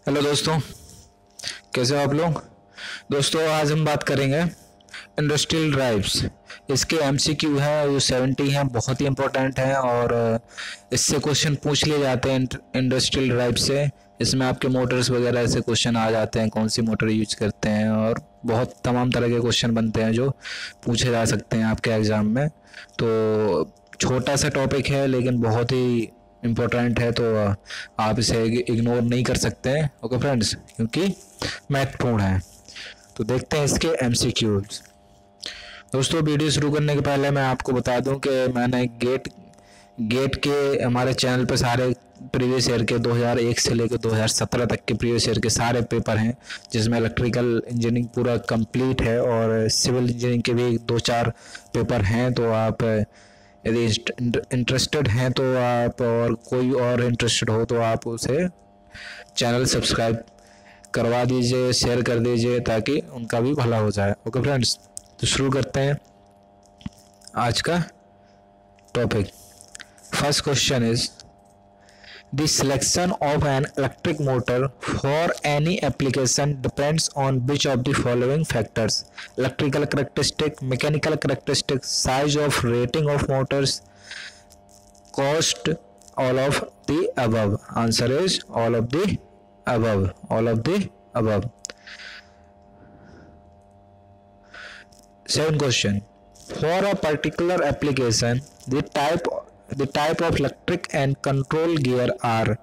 Hello दोस्तों, कैसे हो आप लोग। दोस्तों आज हम बात करेंगे इंडस्ट्रियल ड्राइव्स। इसके एमसीक्यू हैं जो 70 हैं, बहुत ही इंपॉर्टेंट हैं और इससे क्वेश्चन पूछ लिए जाते हैं इंडस्ट्रियल ड्राइव से। इसमें आपके मोटर्स वगैरह से क्वेश्चन आ जाते हैं, कौन सी मोटर यूज करते हैं, और बहुत तमाम तरह के क्वेश्चन बनते हैं जो पूछे जा सकते हैं आपके एग्ज़ाम में। तो छोटा सा टॉपिक है लेकिन बहुत ही इम्पोर्टेंट है, तो आप इसे इग्नोर नहीं कर सकते हैं, ओके फ्रेंड्स, क्योंकि महत्वपूर्ण है। तो देखते हैं इसके एमसीक्यूज। दोस्तों वीडियो शुरू करने के पहले मैं आपको बता दूं कि मैंने गेट के हमारे चैनल पर सारे प्रीवियस ईयर के 2001 से लेकर 2017 तक के प्रीवियस ईयर के सारे पेपर हैं, जिसमें इलेक्ट्रिकल इंजीनियरिंग पूरा कंप्लीट है और सिविल इंजीनियरिंग के भी 2-4 पेपर हैं। तो आप यदि इंटरेस्टेड हैं तो आप, और कोई और इंटरेस्टेड हो तो आप उसे चैनल सब्सक्राइब करवा दीजिए, शेयर कर दीजिए, ताकि उनका भी भला हो जाए। ओके फ्रेंड्स, तो शुरू करते हैं आज का topic. First question is the selection of an electric motor for any application depends on which of the following factors: electrical characteristic, mechanical characteristic, size of rating of motors, cost, all of the above. Answer is all of the above. All of the above. Second question: for a particular application, the type of electric and control gear are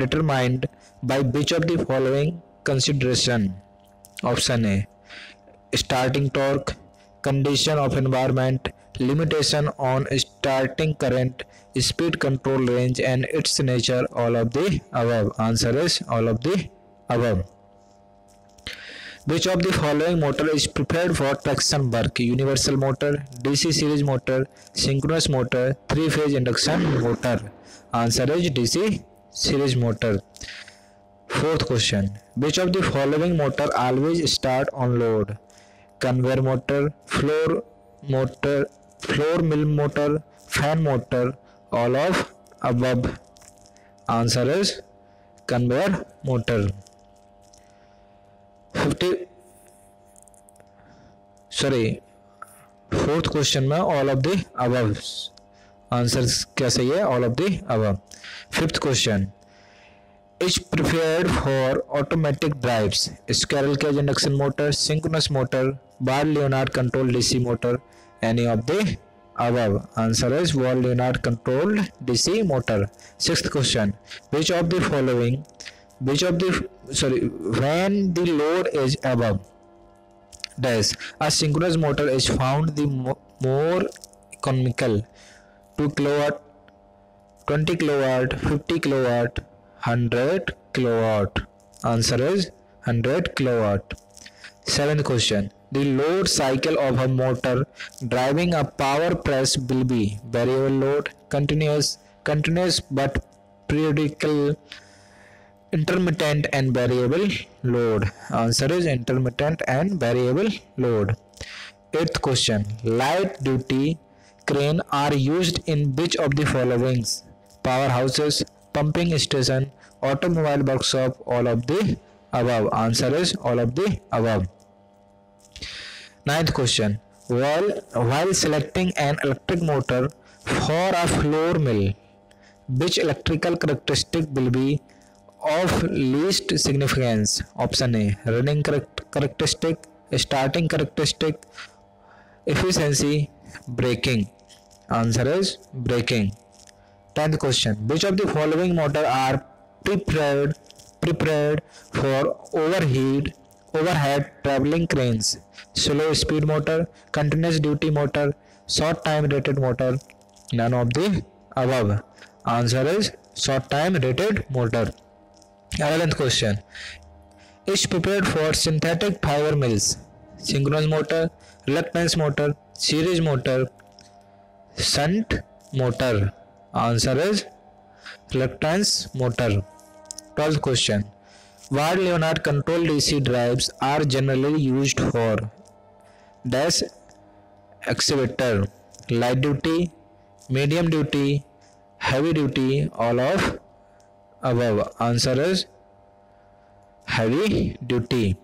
determined by which of the following consideration? Option A: starting torque, condition of environment, limitation on starting current, speed control range, and its nature. All of the above. Answer is all of the above. Which of the following motor is prepared for traction work? Universal motor, DC series motor, synchronous motor, three-phase induction motor. Answer is DC series motor. Fourth question: which of the following motor always start on load? Conveyor motor, floor mill motor, fan motor, all of above. Answer is conveyor motor. 4th question में all of the above answer क्या सही है? All of the above. 5th question is prepared for automatic drives? Squirrel cage induction motor, synchronous motor, bar Leonard control DC motor, any of the above. Answer is Wall Leonard controlled DC motor. 6th question which of the following when the load is above dash a synchronous motor is found the more economical? 2 kilowatt, 20 kilowatt, 50 kilowatt, 100 kilowatt. Answer is 100 kilowatt. 7th question the load cycle of a motor driving a power press will be variable load, continuous but periodical, intermittent and variable load. Answer is intermittent and variable load. 8th question light duty crane are used in which of the following? Powerhouses, pumping station, automobile workshop, all of the above. Answer is all of the above. 9th question while selecting an electric motor for a floor mill, which electrical characteristic will be of least significance? Option A running characteristic, starting characteristic, efficiency, braking. Answer is braking. 10th question which of the following motor are prepared for overhead traveling cranes? Slow speed motor, continuous duty motor, short time rated motor, none of the above. Answer is short time rated motor. 11th question is prepared for synthetic fiber mills? Synchronous motor, reluctance motor, series motor, shunt motor. Answer is reluctance motor. 12th question Ward Leonard control DC drives are generally used for dash excavator, light duty, medium duty, heavy duty, all of above. Answer is heavy duty.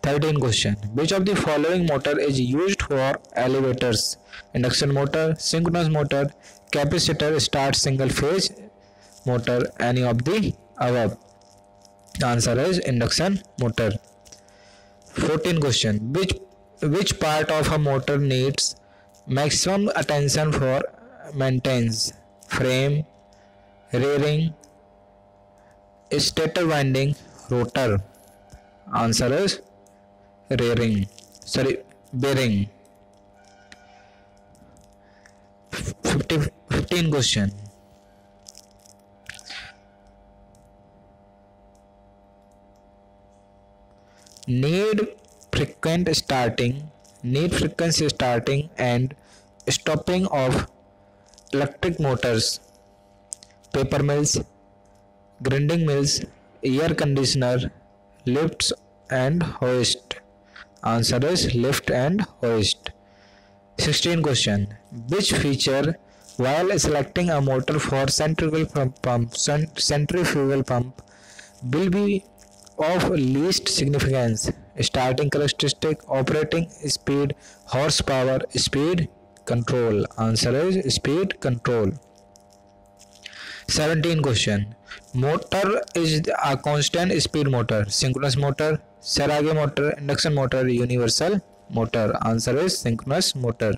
13 question. Which of the following motor is used for elevators? Induction motor, synchronous motor, capacitor, start single phase motor, any of the above. Answer is induction motor. 14 question. Which part of a motor needs maximum attention for maintenance? Frame, rearing, stator winding, rotor. Answer is bearing. 15 question. Need frequency starting and stopping of electric motors, paper mills, grinding mills, air conditioner, lifts and hoist. Answer is lift and hoist. 16 question. Which feature while selecting a motor for centrifugal pump will be of least significance? Starting characteristic, operating speed, horsepower, speed control. Answer is speed control. 17 question. Motor is a constant speed motor, synchronous motor, Sarage motor, induction motor, universal motor. Answer is synchronous motor.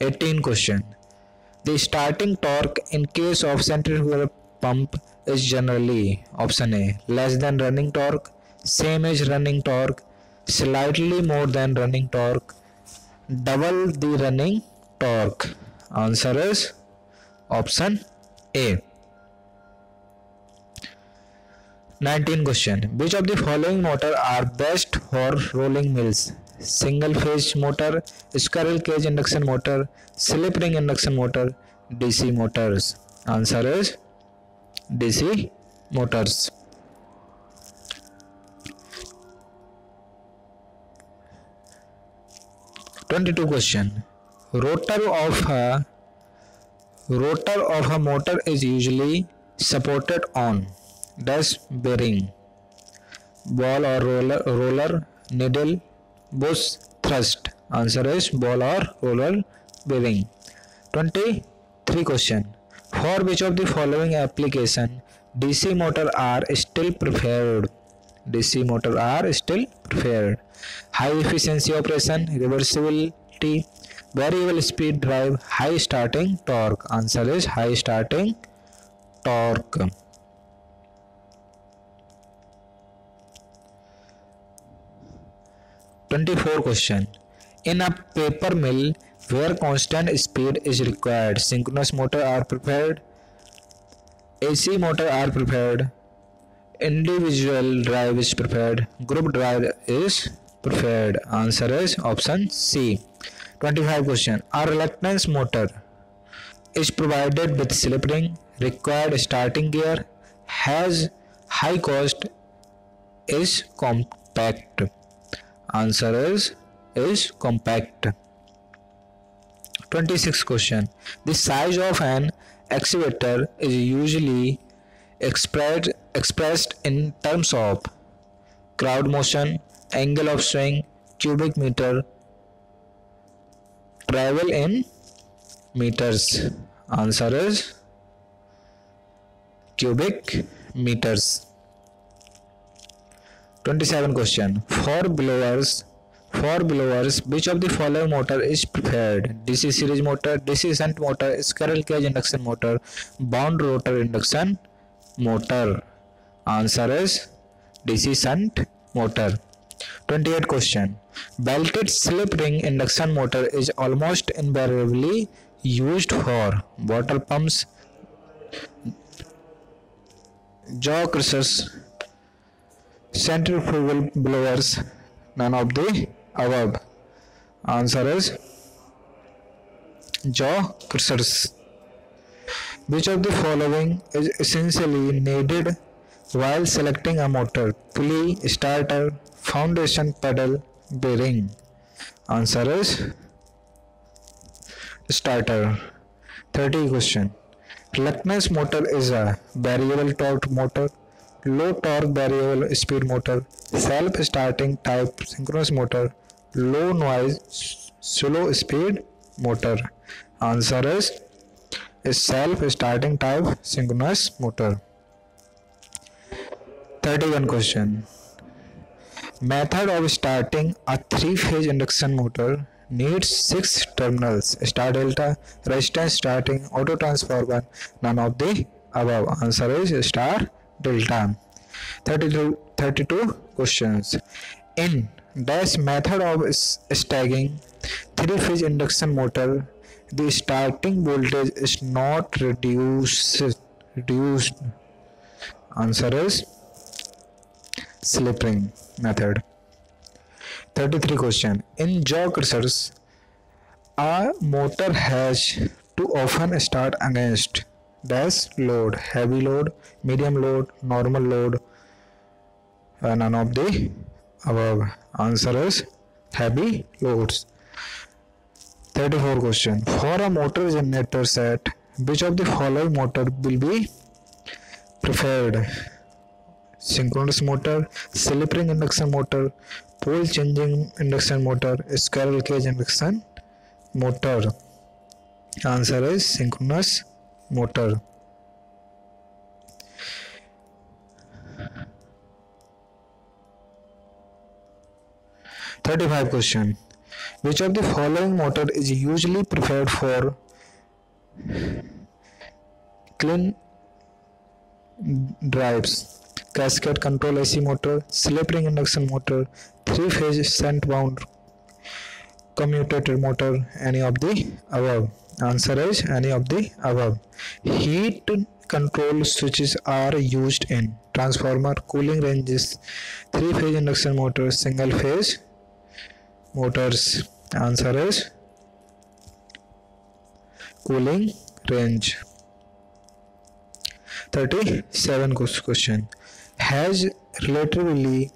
18 question. The starting torque in case of centrifugal pump is generally option A less than running torque, same as running torque, slightly more than running torque, double the running torque. Answer is option A. 19 question. Which of the following motor are best for rolling mills? Single phase motor, squirrel cage induction motor, slip ring induction motor, DC motors. Answer is DC motors. 22 question. Rotor of a motor is usually supported on dash bearing, ball or roller, needle, bush, thrust. Answer is ball or roller bearing. 23 question. For which of the following application DC motor are still preferred? DC motor are still preferred. High efficiency operation, reversibility, variable speed drive, high starting torque. Answer is high starting torque. 24 question. In a paper mill where constant speed is required, synchronous motor are preferred, AC motor are preferred, individual drive is preferred, group drive is preferred. Answer is option C. 25 question. A reluctance motor is provided with slip ring, required starting gear, has high cost, is compact. Answer is compact. 26 question. The size of an excavator is usually expressed in terms of crowd motion, angle of swing, cubic meter, travel in meters. Answer is cubic meters. 27 question. For blowers, which of the following motor is preferred? DC series motor, DC shunt motor, squirrel cage induction motor, bound rotor induction motor. Answer is DC shunt motor. 28 question. Belted slip ring induction motor is almost invariably used for water pumps, jaw crushers, centrifugal blowers, none of the above. Answer is jaw crushers. Which of the following is essentially needed while selecting a motor? Pulley, starter, foundation, pedal, bearing. Answer is starter. 30 question. Reluctance motor is a variable torque motor, low torque variable speed motor, self starting type synchronous motor, low noise slow speed motor. Answer is self starting type synchronous motor. 31 question. Method of starting a three-phase induction motor needs 6 terminals: star delta, resistance starting, auto transformer, none of the above. Answer is star delta. 32 questions. In dash method of stacking three-phase induction motor, the starting voltage is not reduced. Answer is slip ring method. 33 question. In jog research, a motor has to often start against dash load: heavy load, medium load, normal load, none of the above. Answer is heavy loads. 34 question. For a motor generator set, which of the following motor will be preferred? Synchronous motor, slip ring induction motor, pole changing induction motor, squirrel cage induction motor. Answer is synchronous motor. 35 question. Which of the following motor is usually preferred for clean drives? Cascade control AC motor, slip ring induction motor, three-phase shunt wound commutator motor, any of the above. Answer is any of the above. Heat control switches are used in transformer, cooling ranges, three-phase induction motor, single-phase motors. Answer is cooling range. 37 question. Has relatively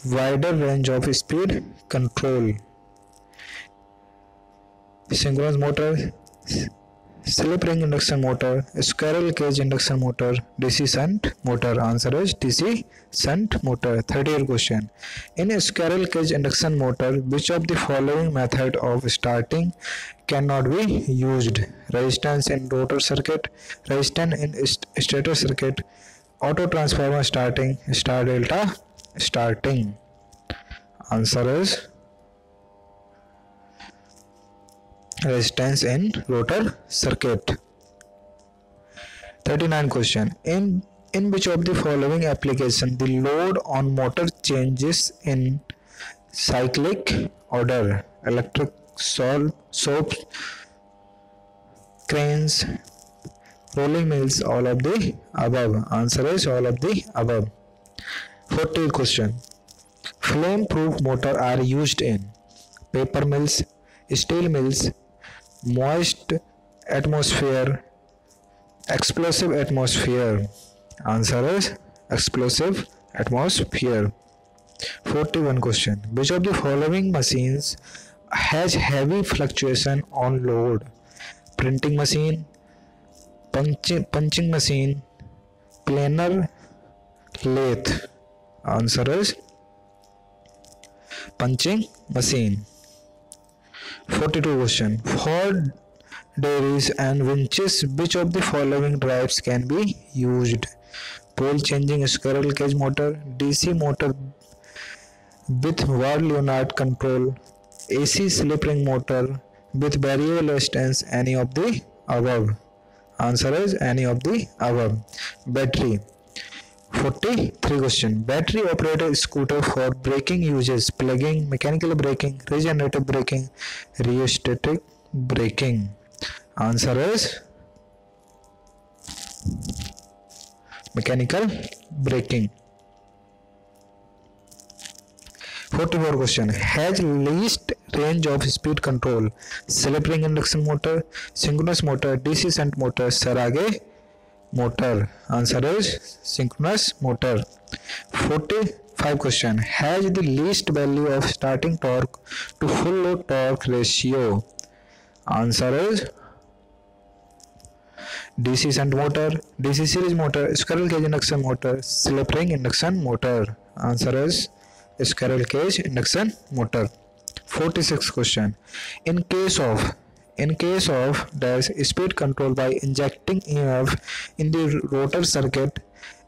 wider range of speed control? Synchronous motor, slip ring induction motor, squirrel cage induction motor, DC shunt motor. Answer is DC shunt motor. 38 question. In a squirrel cage induction motor, which of the following method of starting cannot be used? Resistance in rotor circuit, resistance in stator circuit, auto transformer starting, star delta starting. Answer is resistance in rotor circuit. 39 question. In which of the following application the load on motor changes in cyclic order? Electric soaps, cranes, rolling mills, all of the above. Answer is all of the above. 40 question. Flame proof motor are used in paper mills, steel mills, moist atmosphere, explosive atmosphere. Answer is explosive atmosphere. 41 question. Which of the following machines has heavy fluctuation on load? Printing machine, punching machine, planer, lathe. Answer is punching machine. 42 question. For dairies and winches, which of the following drives can be used? Pole changing squirrel cage motor, DC motor with Ward-Leonard control, AC slip ring motor with variable resistance, any of the above. Answer is any of the above. Battery. 43 question. Battery operated scooter for braking uses: plugging, mechanical braking, regenerative braking, rheostatic braking. Answer is mechanical braking. 44 question. Has least range of speed control: slip ring induction motor, synchronous motor, DC shunt motor, Sarage motor. Answer is synchronous motor. 45 question. Has the least value of starting torque to full load torque ratio? Answer is DC shunt motor, DC series motor, squirrel cage induction motor, slip ring induction motor. Answer is squirrel cage induction motor. 46 question. In case of dash speed control by injecting EMF in the rotor circuit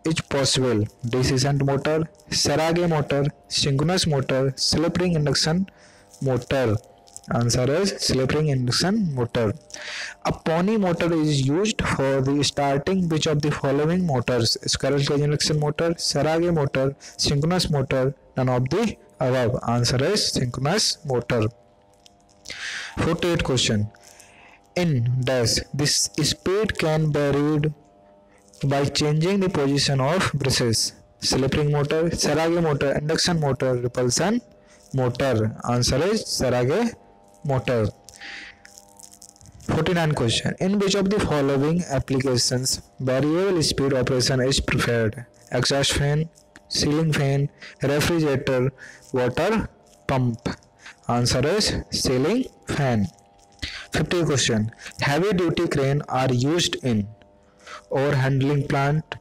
is possible. DC shunt motor, Serage motor, synchronous motor, slip ring induction motor. Answer is slip ring induction motor. A pony motor is used for the starting which of the following motors? Squirrel cage induction motor, Serage motor, synchronous motor, none of the above. Answer is synchronous motor. 48 question. In dash, this speed can be varied by changing the position of brushes. Slip ring motor, Serage motor, induction motor, repulsion motor. Answer is Serage motor. 49 question. In which of the following applications variable speed operation is preferred? Exhaust fan, ceiling fan, refrigerator, water pump. Answer is ceiling fan. 50 question. Heavy duty crane are used in or handling plant,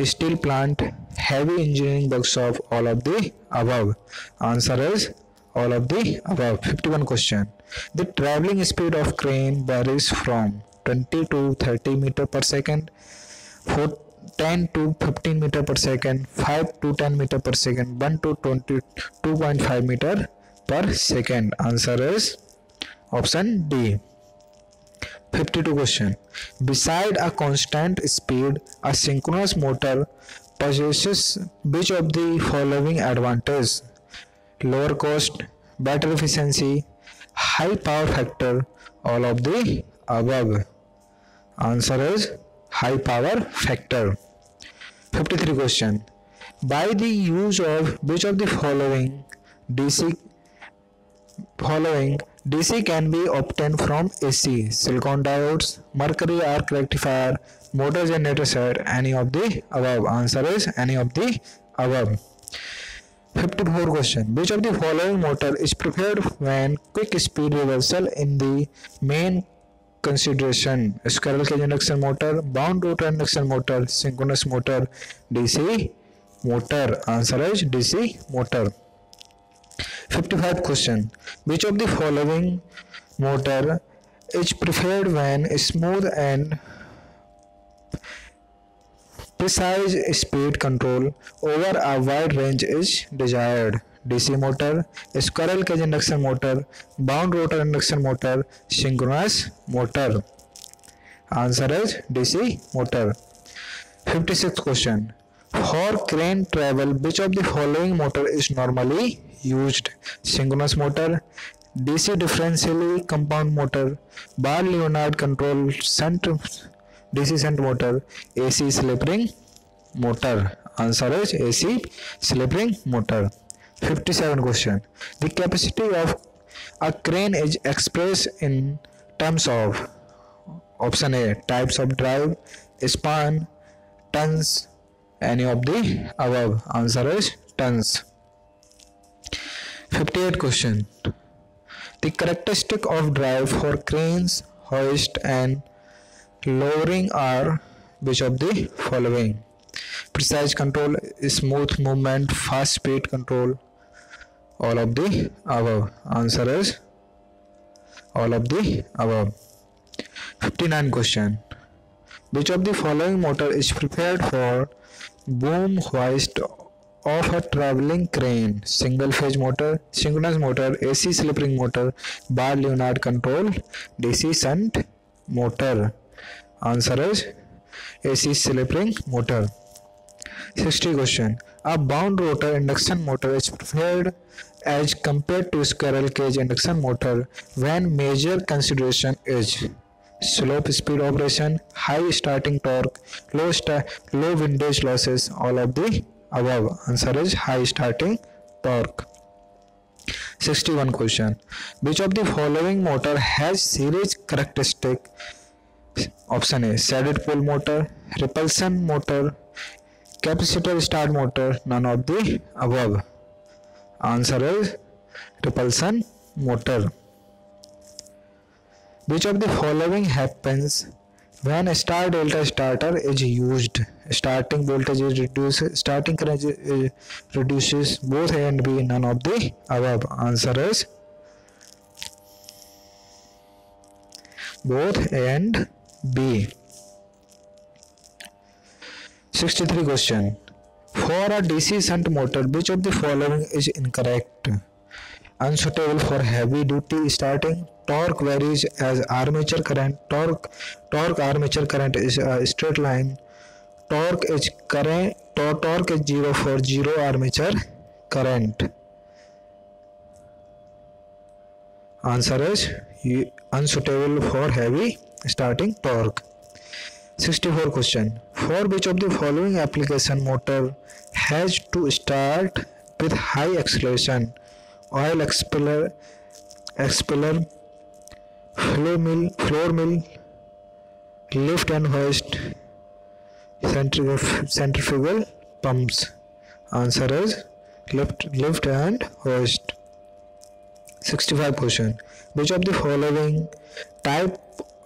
steel plant, heavy engineering workshop, all of the above. Answer is all of the above. 51 question. The traveling speed of crane varies from 20 to 30 meter per second, 10 to 15 meter per second, 5 to 10 meter per second, 1 to 22.5 meter per second. Answer is option D. 52 question. Beside a constant speed, a synchronous motor possesses which of the following advantage? Lower cost, better efficiency, high power factor, all of the above. Answer is high power factor. 53 question. By the use of which of the following DC can be obtained from AC? Silicon diodes, mercury arc rectifier, motor generator set, any of the above. Answer is any of the above. 54 question. Which of the following motor is preferred when quick speed reversal in the main consideration? Squirrel cage induction motor, bound rotor induction motor, synchronous motor, DC motor. Answer is DC motor. 55 question. Which of the following motor is preferred when smooth and precise speed control over a wide range is desired? DC motor, squirrel cage induction motor, bound rotor induction motor, synchronous motor. Answer is DC motor. 56 question. For crane travel, which of the following motor is normally used? Synchronous motor, DC differentially compound motor, Bar Leonard control shunt, DC shunt motor, AC slip ring motor. Answer is AC slip ring motor. 57 question. The capacity of a crane is expressed in terms of option A, types of drive, span, tons, any of the above. Answer is tons. 58 question. The characteristic of drive for cranes, hoist and lowering are which of the following? Precise control, smooth movement, fast speed control, all of the above. Answer is all of the above. 59 question. Which of the following motor is prepared for boom hoist of a traveling crane? Single phase motor, synchronous motor, AC slip ring motor, Bar Leonard control, DC shunt motor. Answer is AC slip ring motor. 60 question. A bound rotor induction motor is preferred as compared to squirrel cage induction motor when major consideration is slope speed operation, high starting torque, low windage losses, all of the above. Answer is high starting torque. 61 question. Which of the following motor has series characteristic? Option A, shaded pole motor, repulsion motor, capacitor start motor, none of the above. Answer is repulsion motor. Which of the following happens When star delta starter is used, starting voltage is reduced, starting current reduces. Both A and B, none of the above. Answer is both A and B. 63 question. For a DC shunt motor, which of the following is incorrect? Unsuitable for heavy duty starting. Torque varies as armature current. Torque armature current is a straight line. Torque is zero for zero armature current. Answer is unsuitable for heavy starting torque. 64 question. For which of the following application motor has to start with high acceleration? Oil expeller, floor mill, lift and hoist, centrifugal pumps. Answer is lift and hoist. 65 question. Which of the following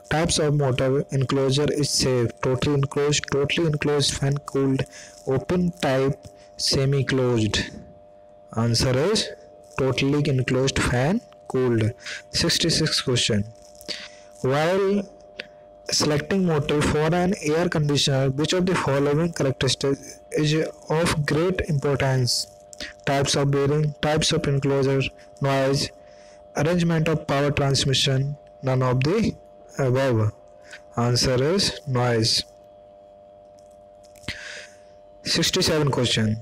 types of motor enclosure is safe? Totally enclosed, fan cooled, open type, semi closed. Answer is totally enclosed, fan cooled. 66 question. While selecting motor for an air conditioner, which of the following characteristics is of great importance? Types of bearing, types of enclosure, noise, arrangement of power transmission, none of the above. Answer is noise. 67 question.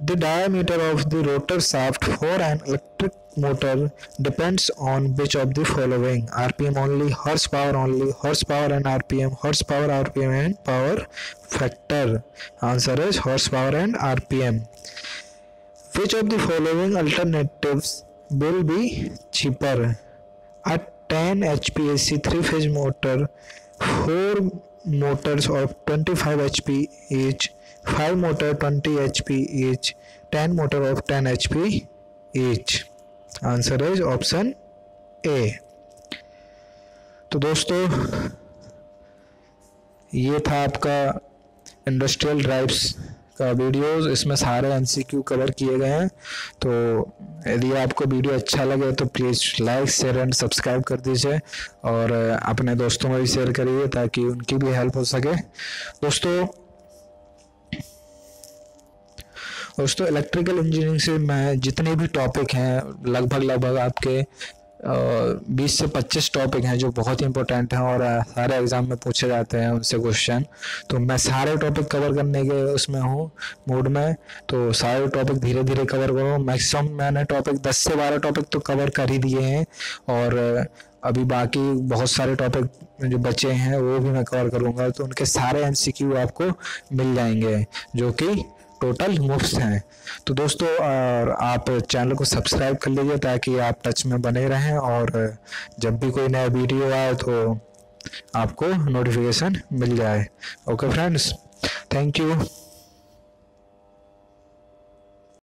The diameter of the rotor shaft for an electric motor depends on which of the following? RPM only, horsepower and RPM, horsepower, RPM and power factor. Answer is horsepower and RPM. Which of the following alternatives will be cheaper? A 10 HP AC 3-phase motor, 4 motors of 25 HP each, 5 motor 20 HP each, 10 motor of 10 HP each. Answer is option A. तो दोस्तों ये था आपका industrial drives का videos. इसमें सारे MCQ cover किए गए हैं. तो यदि आपको वीडियो अच्छा लगे तो please like, share and subscribe कर दीजिए और अपने दोस्तों में भी शेयर करिए ताकि उनकी भी हेल्प हो सके. दोस्तों इलेक्ट्रिकल इंजीनियरिंग से मैं जितने भी टॉपिक हैं लगभग आपके 20 से 25 टॉपिक हैं जो बहुत ही इंपॉर्टेंट हैं और सारे एग्जाम में पूछे जाते हैं उनसे क्वेश्चन. तो मैं सारे टॉपिक कवर करने के उसमें हूँ मूड में. तो सारे टॉपिक धीरे धीरे कवर करूँ. मैक्सिमम मैंने टॉपिक 10 से 12 टॉपिक तो कवर कर ही दिए हैं और अभी बाकी बहुत सारे टॉपिक जो बचे हैं वो भी मैं कवर करूँगा. तो उनके सारे MCQ आपको मिल जाएंगे जो कि टोटल मुफ्त हैं. तो दोस्तों आप चैनल को सब्सक्राइब कर लीजिए ताकि आप टच में बने रहें और जब भी कोई नया वीडियो आए तो आपको नोटिफिकेशन मिल जाए. Okay friends, thank you.